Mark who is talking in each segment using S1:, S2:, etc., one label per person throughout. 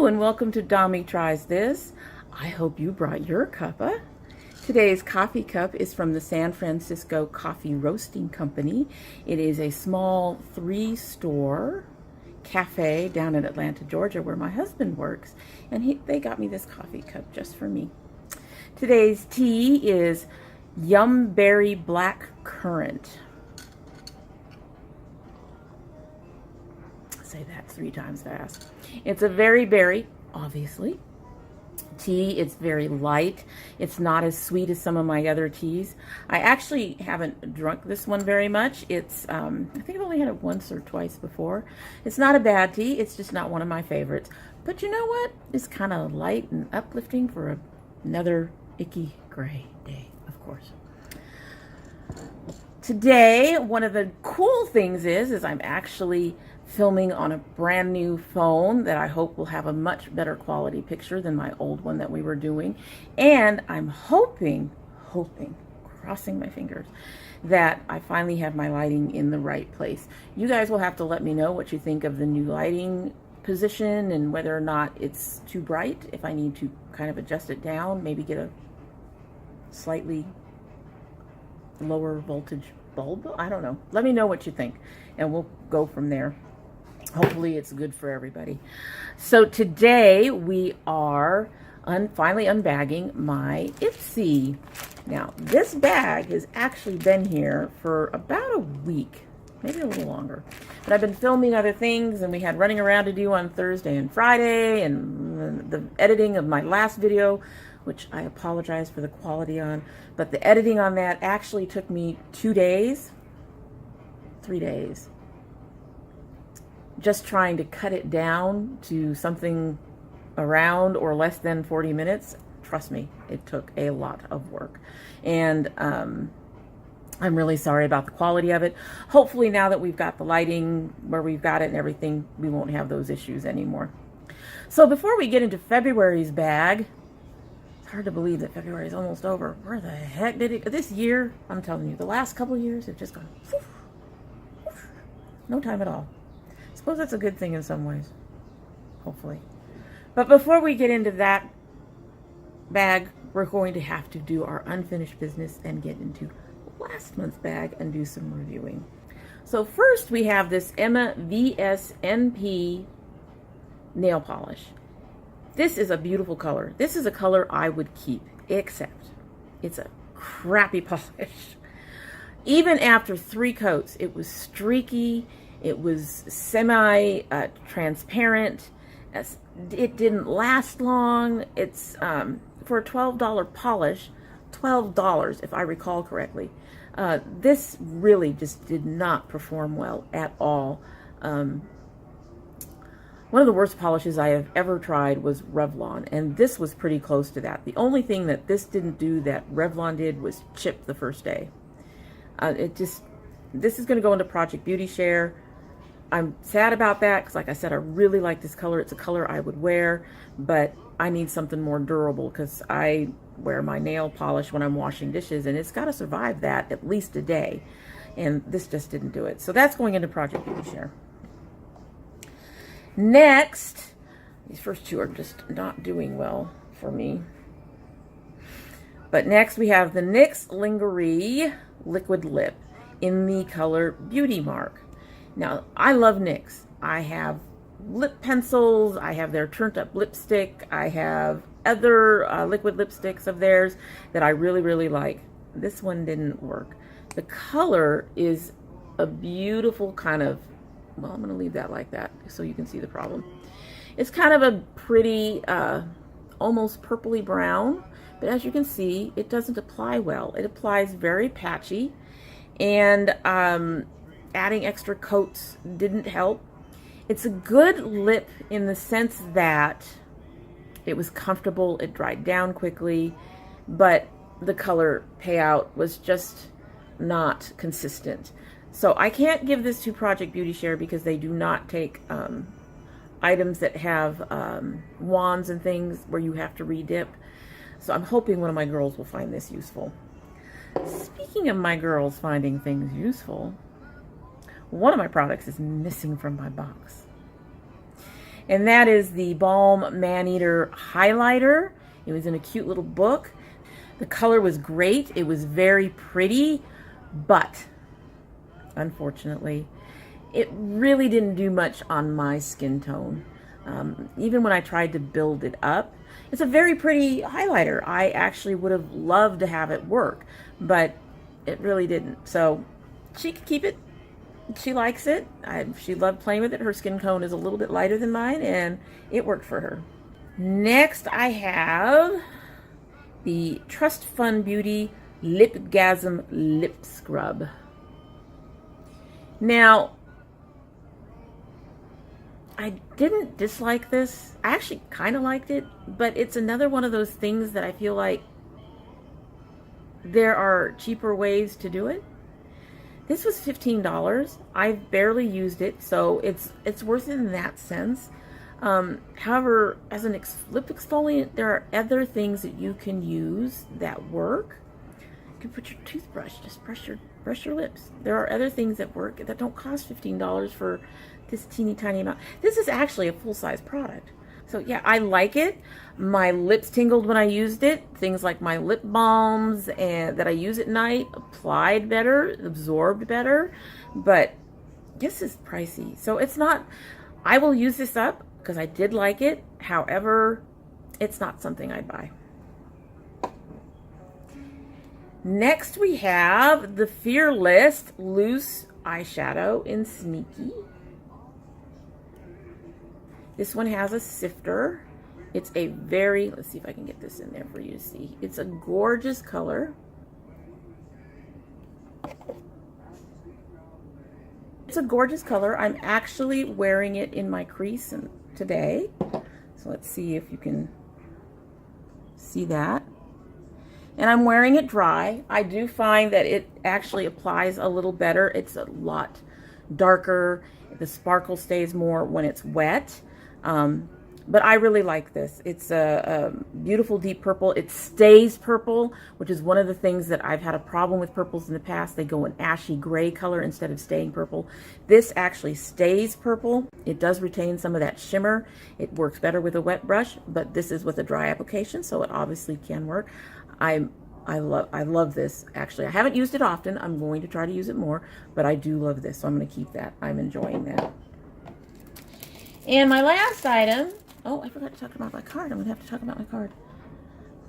S1: Hello and welcome to Dommy Tries This. I hope you brought your cuppa. Today's coffee cup is from the San Francisco Coffee Roasting Company. It is a small 3-store cafe down in Atlanta, Georgia, where my husband works, and they got me this coffee cup just for me. Today's tea is Yumberry Black Currant. Say that 3 times fast. It's a very berry, obviously, tea. It's very light. It's not as sweet as some of my other teas. I actually haven't drunk this one very much. It's I think I've only had it once or twice before. It's not a bad tea. It's just not one of my favorites. But you know what? It's kind of light and uplifting for another icky gray day, of course. Today, one of the cool things is I'm actually filming on a brand new phone that I hope will have a much better quality picture than my old one that we were doing. And I'm hoping, crossing my fingers, that I finally have my lighting in the right place. You guys will have to let me know what you think of the new lighting position and whether or not it's too bright, if I need to kind of adjust it down, maybe get a slightly lower voltage bulb. I don't know. Let me know what you think and we'll go from there. Hopefully it's good for everybody. So today we are finally unbagging my Ipsy. Now this bag has actually been here for about a week, maybe a little longer. But I've been filming other things and we had running around to do on Thursday and Friday and the editing of my last video, which I apologize for the quality on, but the editing on that actually took me 2 days, 3 days. Just trying to cut it down to something around or less than 40 minutes. Trust me, it took a lot of work. And I'm really sorry about the quality of it. Hopefully now that we've got the lighting where we've got it and everything, we won't have those issues anymore. So before we get into February's bag, it's hard to believe that February is almost over. Where the heck did it? This year, I'm telling you, the last couple of years have just gone whoosh, whoosh, no time at all. Suppose that's a good thing in some ways, hopefully. But before we get into that bag, we're going to have to do our unfinished business and get into last month's bag and do some reviewing. So first we have this Emma VSNP nail polish. This is a beautiful color. This is a color I would keep, except it's a crappy polish. Even after 3 coats, it was streaky. It was semi-transparent. It didn't last long. It's for a $12 polish, $12 if I recall correctly. This really just did not perform well at all. One of the worst polishes I have ever tried was Revlon, and this was pretty close to that. The only thing that this didn't do that Revlon did was chip the first day. This is going to go into Project Beauty Share. I'm sad about that because, like I said, I really like this color. It's a color I would wear, but I need something more durable because I wear my nail polish when I'm washing dishes, and it's got to survive that at least a day, and this just didn't do it. So that's going into Project Beauty Share. Next, these first 2 are just not doing well for me. But next we have the NYX Lingerie Liquid Lip in the color Beauty Mark. Now, I love NYX. I have lip pencils, I have their turned up lipstick, I have other liquid lipsticks of theirs that I really like. This one didn't work. The color is a beautiful kind of, well, I'm going to leave that like that so you can see the problem. It's kind of a pretty, almost purpley brown, but as you can see, it doesn't apply well. It applies very patchy, and adding extra coats didn't help. It's a good lip in the sense that it was comfortable, it dried down quickly, but the color payout was just not consistent. So I can't give this to Project Beauty Share because they do not take items that have wands and things where you have to redip. So I'm hoping one of my girls will find this useful. Speaking of my girls finding things useful, one of my products is missing from my box. And that is the Balm Man-Eater highlighter. It was in a cute little book. The color was great. It was very pretty, but unfortunately, it really didn't do much on my skin tone. Even when I tried to build it up, it's a very pretty highlighter. I actually would have loved to have it work, but it really didn't. So she could keep it. She likes it. She loved playing with it. Her skin tone is a little bit lighter than mine, and it worked for her. Next, I have the Trust Fund Beauty Lipgasm Lip Scrub. Now, I didn't dislike this. I actually kind of liked it, but it's another one of those things that I feel like there are cheaper ways to do it. This was $15. I've barely used it, so it's worth it in that sense. However, as an lip exfoliant, there are other things that you can use that work. You can put your toothbrush, just brush your lips. There are other things that work that don't cost $15 for this teeny tiny amount. This is actually a full-size product. So yeah, I like it. My lips tingled when I used it. Things like my lip balms and that I use at night applied better, absorbed better, but this is pricey. So it's not, I will use this up because I did like it. However, it's not something I'd buy. Next we have the Fearless Loose Eyeshadow in Sneaky. This one has a sifter. It's a very, let's see if I can get this in there for you to see. It's a gorgeous color. It's a gorgeous color. I'm actually wearing it in my crease today. So let's see if you can see that. And I'm wearing it dry. I do find that it actually applies a little better. It's a lot darker. The sparkle stays more when it's wet. But I really like this. It's a beautiful deep purple. It stays purple, which is one of the things that I've had a problem with purples in the past. They go an ashy gray color instead of staying purple. This actually stays purple. It does retain some of that shimmer. It works better with a wet brush, but this is with a dry application, so it obviously can work. I love this, actually. I haven't used it often. I'm going to try to use it more, but I do love this, so I'm going to keep that. I'm enjoying that. And my last item, oh, I forgot to talk about my card. I'm going to have to talk about my card.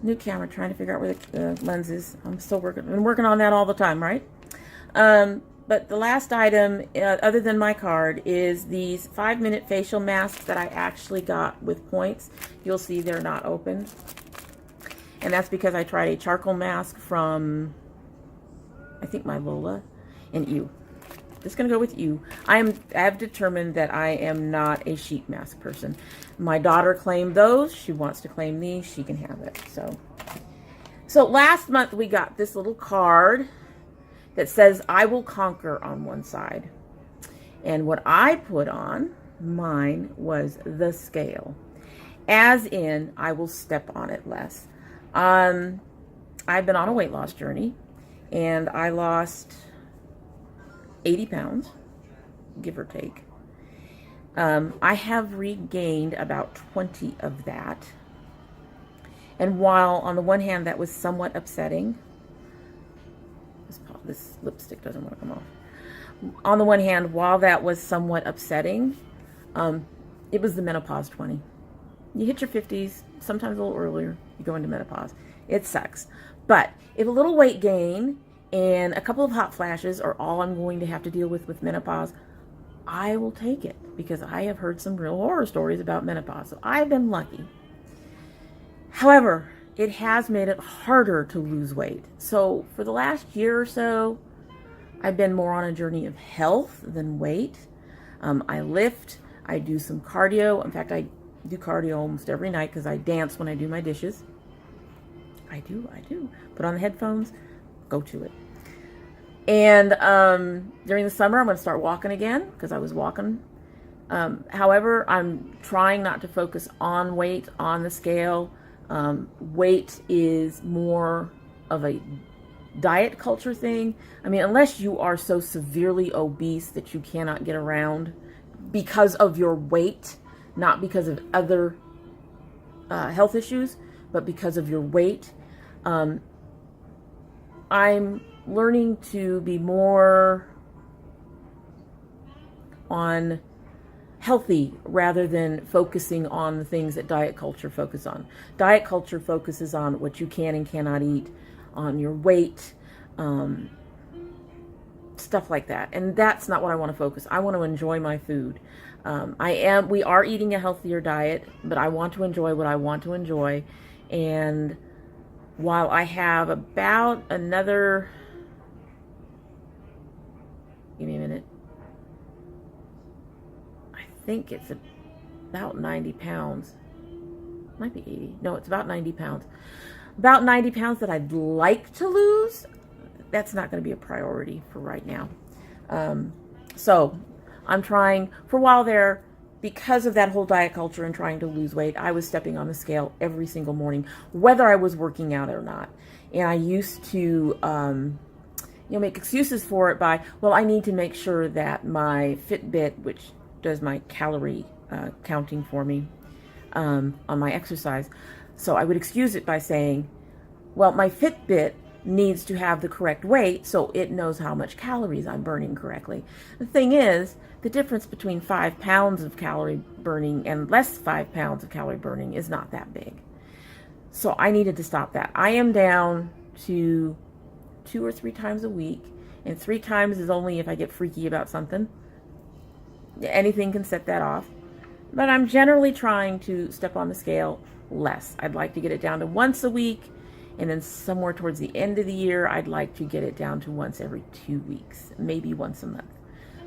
S1: New camera, trying to figure out where the lens is. I'm still working on that all the time, right? But the last item, other than my card, is these 5-minute facial masks that I actually got with points. You'll see they're not open. And that's because I tried a charcoal mask from, I think, my Lola and Ew. Just going to go with Ew. I have determined that I am not a sheet mask person. My daughter claimed those. She wants to claim these. She can have it. So last month we got this little card that says, I will conquer on one side. And what I put on mine was the scale. As in, I will step on it less. I've been on a weight loss journey, and I lost 80 pounds, give or take. I have regained about 20 of that. And while on the one hand that was somewhat upsetting, this lipstick doesn't want to come off. On the one hand, while that was somewhat upsetting, it was the menopause 20. You hit your 50s, sometimes a little earlier, you go into menopause. It sucks. But if a little weight gain and a couple of hot flashes are all I'm going to have to deal with menopause, I will take it, because I have heard some real horror stories about menopause. So I've been lucky. However, it has made it harder to lose weight. So for the last year or so, I've been more on a journey of health than weight. I lift, I do some cardio. In fact, I do cardio almost every night because I dance when I do my dishes. I do. Put on the headphones, go to it. And during the summer, I'm going to start walking again because I was walking. However, I'm trying not to focus on weight on the scale. Weight is more of a diet culture thing. I mean, unless you are so severely obese that you cannot get around because of your weight, not because of other health issues, but because of your weight. I'm learning to be more on healthy rather than focusing on the things that diet culture focuses on. Diet culture focuses on what you can and cannot eat, on your weight, stuff like that. And that's not what I want to focus. I want to enjoy my food. We are eating a healthier diet, but I want to enjoy what I want to enjoy. And while I have about another, give me a minute, I think it's about 90 pounds, might be 80, no, it's about 90 pounds, about 90 pounds that I'd like to lose. That's not going to be a priority for right now. So I'm trying, for a while there, because of that whole diet culture and trying to lose weight, I was stepping on the scale every single morning, whether I was working out or not. And I used to, make excuses for it by, well, I need to make sure that my Fitbit, which does my calorie counting for me on my exercise. So I would excuse it by saying, well, my Fitbit needs to have the correct weight so it knows how much calories I'm burning correctly. The thing is, the difference between 5 pounds of calorie burning and less 5 pounds of calorie burning is not that big. So I needed to stop that. I am down to 2 or 3 times a week, and 3 times is only if I get freaky about something. Anything can set that off. But I'm generally trying to step on the scale less. I'd like to get it down to once a week, and then somewhere towards the end of the year, I'd like to get it down to once every 2 weeks, maybe once a month.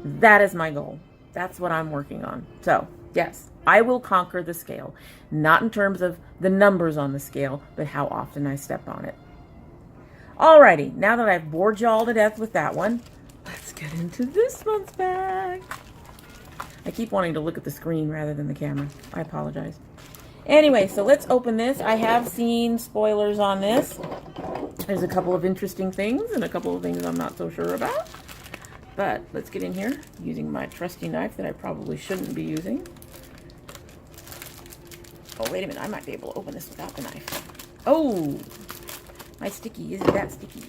S1: That is my goal. That's what I'm working on. So, yes, I will conquer the scale. Not in terms of the numbers on the scale, but how often I step on it. Alrighty, now that I've bored you all to death with that one, let's get into this month's bag. I keep wanting to look at the screen rather than the camera. I apologize. Anyway, so let's open this. I have seen spoilers on this. There's a couple of interesting things and a couple of things I'm not so sure about. But let's get in here using my trusty knife that I probably shouldn't be using. Oh, wait a minute. I might be able to open this without the knife. Oh, my sticky isn't that sticky.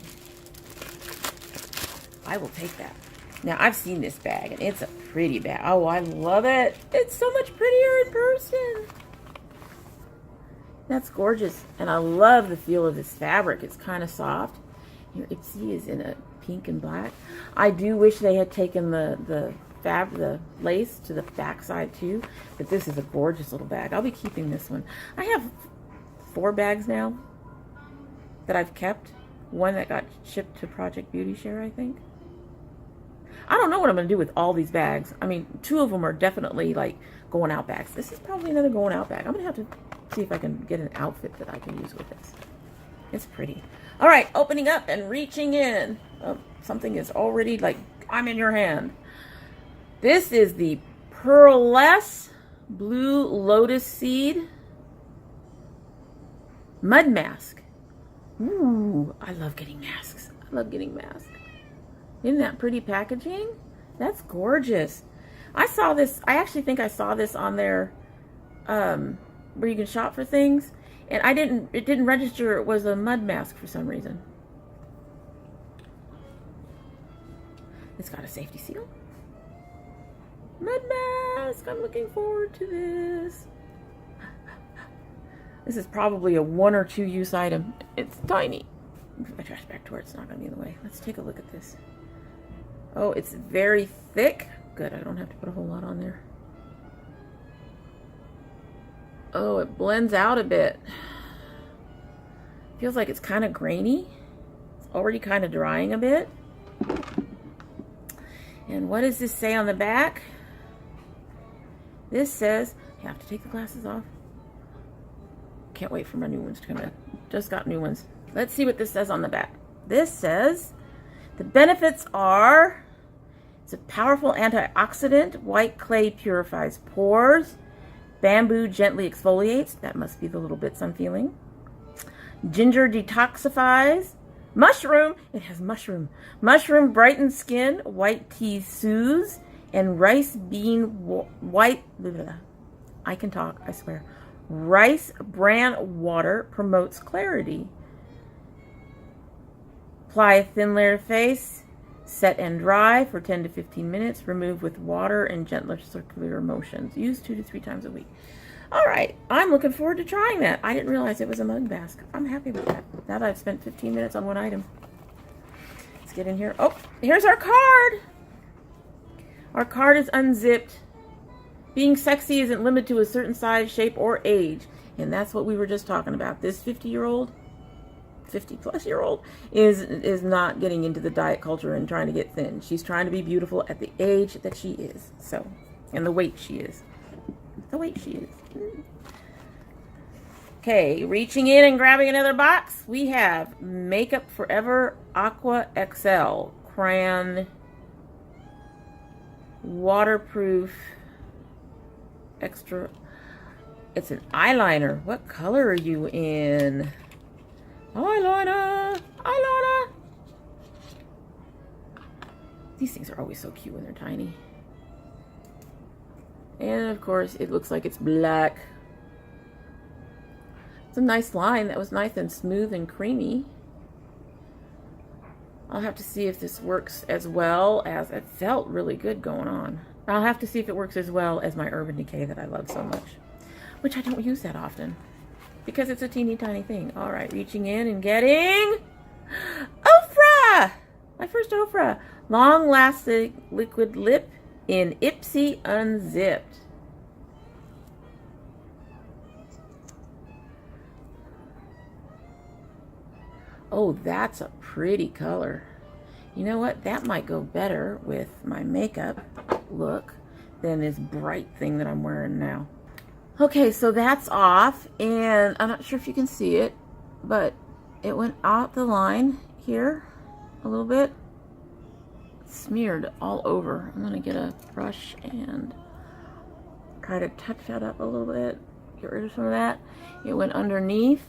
S1: I will take that. Now, I've seen this bag, and it's a pretty bag. Oh, I love it. It's so much prettier in person. That's gorgeous. And I love the feel of this fabric. It's kind of soft. Here, Ipsy is in a pink and black. I do wish they had taken the lace to the back side too, but this is a gorgeous little bag. I'll be keeping this one. I have 4 bags now that I've kept. One that got shipped to Project Beauty Share, I think. I don't know what I'm going to do with all these bags. I mean, 2 of them are definitely like going out bags. This is probably another going out bag. I'm going to have to see if I can get an outfit that I can use with this. It's pretty. All right, opening up and reaching in. Oh, something is already like, I'm in your hand. This is the Pearlescent Blue Lotus Seed Mud Mask. Ooh, I love getting masks. I love getting masks. Isn't that pretty packaging? That's gorgeous. I saw this, I actually think I saw this on there where you can shop for things. And it didn't register it was a mud mask for some reason. It's got a safety seal. Mud mask, I'm looking forward to this. This is probably a 1 or 2 use item. It's tiny. Put my trash back to where it's not gonna be in the way. Let's take a look at this. Oh, it's very thick. Good, I don't have to put a whole lot on there. Oh, it blends out a bit. Feels like it's kind of grainy. It's already kind of drying a bit. And what does this say on the back? This says, you have to take the glasses off. Can't wait for my new ones to come in. Just got new ones. Let's see what this says on the back. This says, the benefits are, it's a powerful antioxidant. White clay purifies pores. Bamboo gently exfoliates. That must be the little bits I'm feeling. Ginger detoxifies. Mushroom. It has mushroom. Mushroom brightens skin. White tea soothes. And rice bean white. Blah, blah, blah. I can talk, I swear. Rice bran water promotes clarity. Apply a thin layer of face. Set and dry for 10 to 15 minutes. Remove with water and gentler circular motions. Use 2 to 3 times a week. All right, I'm looking forward to trying that. I didn't realize it was a mug mask. I'm happy with that. Now that I've spent 15 minutes on one item. Let's get in here. Oh, here's our card. Our card is unzipped. Being sexy isn't limited to a certain size, shape, or age. And that's what we were just talking about. This 50-year-old, 50-plus-year-old is not getting into the diet culture and trying to get thin. She's trying to be beautiful at the age that she is. So, and the weight she is. The weight she is. Okay, reaching in and grabbing another box. We have Makeup Forever Aqua XL Crayon Waterproof Extra. It's an eyeliner. What color are you in? Eyeliner. Eyeliner. These things are always so cute when they're tiny. And of course, it looks like it's black. It's a nice line. That was nice and smooth and creamy. I'll have to see if this works as well as it felt really good going on. I'll have to see if it works as well as my Urban Decay that I love so much, which I don't use that often because it's a teeny tiny thing. All right, reaching in and getting Ofra! My first Ofra. Long lasting liquid lip in Ipsy Unzipped. Oh, that's a pretty color. You know what? That might go better with my makeup look than this bright thing that I'm wearing now. Okay, so that's off, and I'm not sure if you can see it, but it went out the line here a little bit. Smeared all over. I'm gonna get a brush and try to touch that up a little bit, get rid of some of that. It went underneath.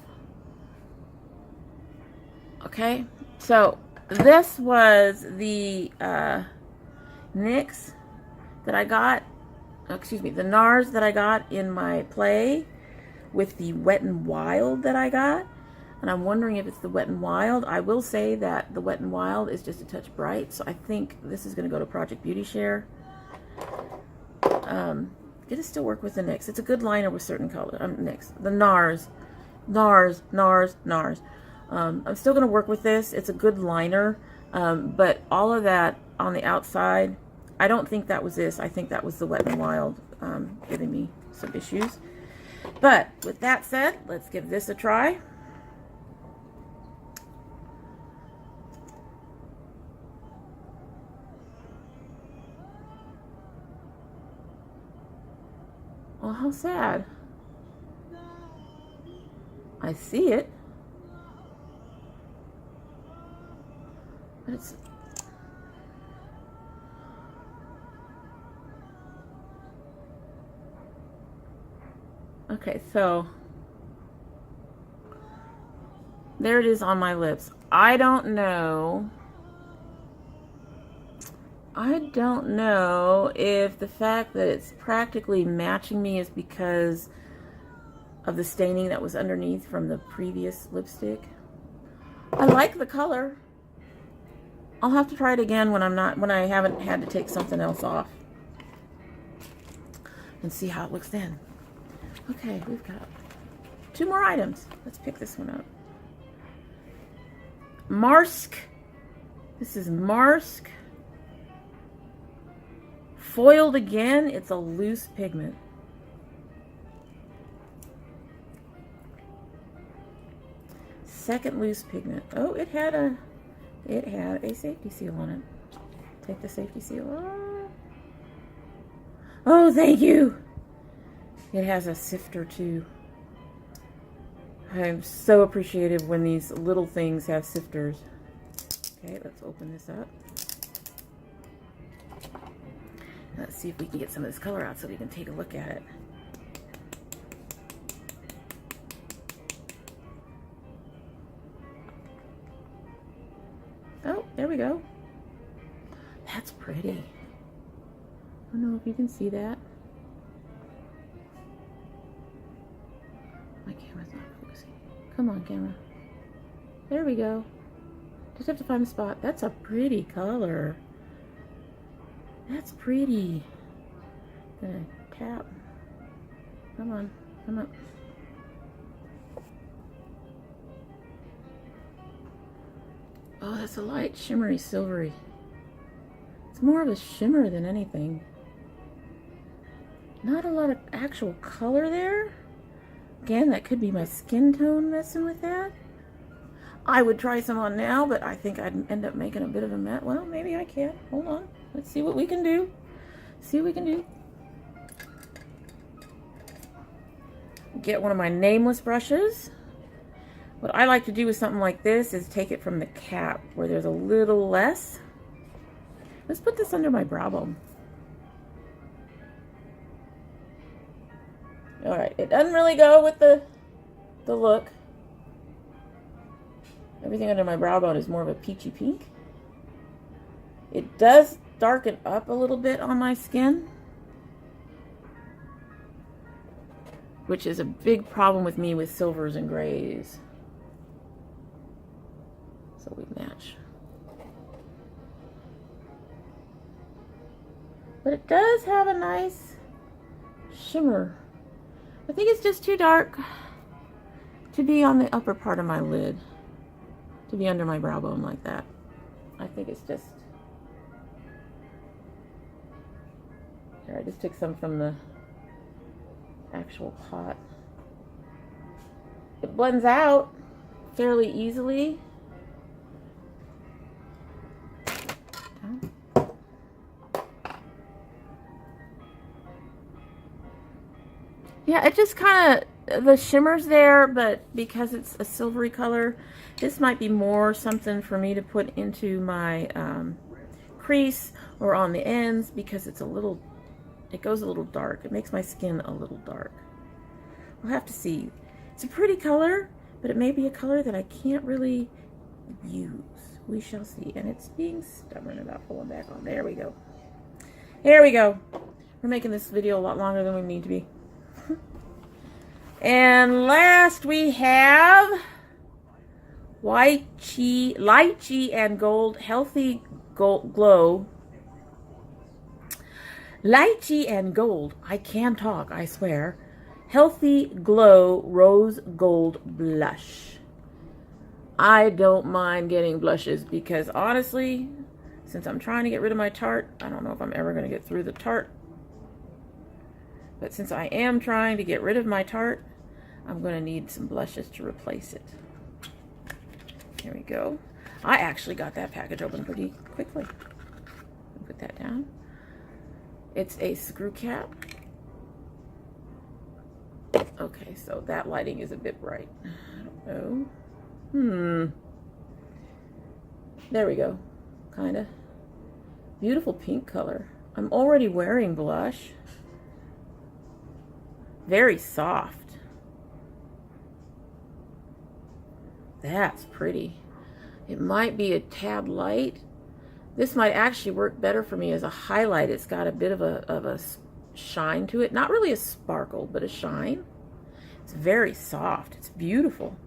S1: Okay, so this was the NYX that I got, excuse me, the NARS that I got in my play with the Wet n Wild that I got. And I'm wondering if it's the Wet n Wild. I will say that the Wet n Wild is just a touch bright, so I think this is going to go to Project Beauty Share. It'll still work with the NYX. It's a good liner with certain colors. NYX. The NARS. NARS. I'm still going to work with this. It's a good liner, but all of that on the outside, I don't think that was this. I think that was the Wet n Wild giving me some issues. But with that said, let's give this a try. Well, how sad. I see it. But it's... Okay, so there it is on my lips. I don't know if the fact that it's practically matching me is because of the staining that was underneath from the previous lipstick. I like the color. I'll have to try it again when I haven't had to take something else off and see how it looks then. Okay, we've got 2 more items. Let's pick this one up. Marsk. This is Marsk. Foiled again. It's a loose pigment. Second loose pigment. Oh, it had a safety seal on it. Take the safety seal off. Oh, thank you. It has a sifter too. I'm so appreciative when these little things have sifters. Okay, let's open this up. Let's see if we can get some of this color out so we can take a look at it. Oh, there we go. That's pretty. I don't know if you can see that. My camera's not focusing. Come on, camera. There we go. Just have to find the spot. That's a pretty color. That's pretty. Gonna tap. Come on, come on. Oh, that's a light, shimmery, silvery. It's more of a shimmer than anything. Not a lot of actual color there. Again, that could be my skin tone messing with that. I would try some on now, but I think I'd end up making a bit of a mess. Well, maybe I can. Hold on. Let's see what we can do. See what we can do. Get one of my nameless brushes. What I like to do with something like this is take it from the cap where there's a little less. Let's put this under my brow bone. All right, it doesn't really go with the look. Everything under my brow bone is more of a peachy pink. It does darken up a little bit on my skin, which is a big problem with me with silvers and grays. So we match. But it does have a nice shimmer. I think it's just too dark to be on the upper part of my lid, to be under my brow bone like that. I think it's just... Here, I just took some from the actual pot. It blends out fairly easily. Yeah, it just kind of, the shimmer's there, but because it's a silvery color, this might be more something for me to put into my crease or on the ends, because it's a little, it goes a little dark. It makes my skin a little dark. We'll have to see. It's a pretty color, but it may be a color that I can't really use. We shall see. And it's being stubborn about pulling back on. There we go. There we go. We're making this video a lot longer than we need to be. And last we have Lychee and Gold Healthy Glow. Lychee and Gold. I can talk, I swear. Healthy Glow Rose Gold Blush. I don't mind getting blushes because honestly, since I'm trying to get rid of my Tarte, I don't know if I'm ever going to get through the Tarte. But since I am trying to get rid of my Tarte, I'm going to need some blushes to replace it. Here we go. I actually got that package open pretty quickly. Put that down. It's a screw cap. Okay, so that lighting is a bit bright. I don't know. There we go. Kind of. Beautiful pink color. I'm already wearing blush. Very soft. That's pretty. It might be a tad light. This might actually work better for me as a highlight. It's got a bit of a shine to it. Not really a sparkle, but a shine. It's very soft. It's beautiful.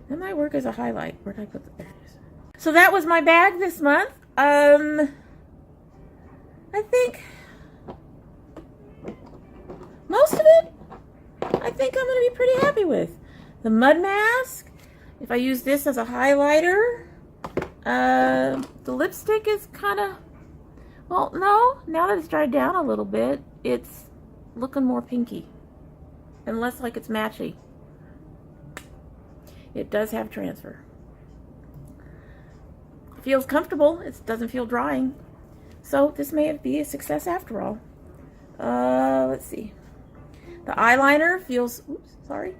S1: That might work as a highlight. Where did I put the... There it is. So that was my bag this month. I think most of it, I think I'm going to be pretty happy with. The mud mask, if I use this as a highlighter, the lipstick is kind of, well, no, now that it's dried down a little bit, it's looking more pinky and less like it's matchy. It does have transfer. It feels comfortable. It doesn't feel drying. So this may be a success after all. Let's see. The eyeliner feels, oops, sorry.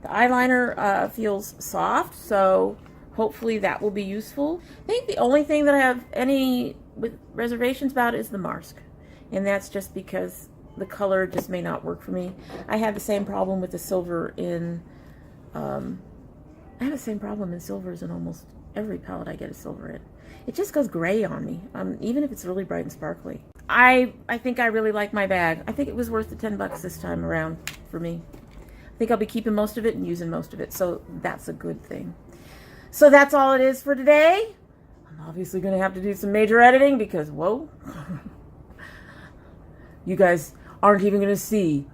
S1: The eyeliner feels soft, so hopefully that will be useful. I think the only thing that I have any with reservations about is the mask. And that's just because the color just may not work for me. I had the same problem with the silver in, I have the same problem in silvers in almost every palette I get a silver in. It just goes gray on me, even if it's really bright and sparkly. I think I really like my bag. I think it was worth the $10 this time around for me. I think I'll be keeping most of it and using most of it. So that's a good thing. So that's all it is for today. I'm obviously going to have to do some major editing because, whoa, you guys aren't even going to see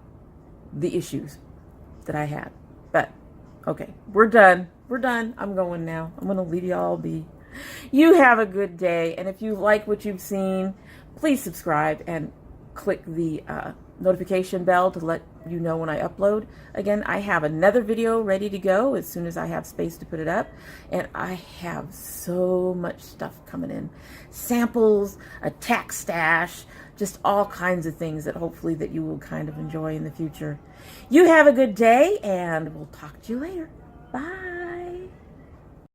S1: the issues that I had. But, okay, we're done. We're done. I'm going now. I'm going to leave y'all be. You have a good day. And if you like what you've seen, please subscribe and click the notification bell to let you know when I upload. Again, I have another video ready to go as soon as I have space to put it up. And I have so much stuff coming in. Samples, a tack stash, just all kinds of things that hopefully that you will kind of enjoy in the future. You have a good day, and we'll talk to you later. Bye.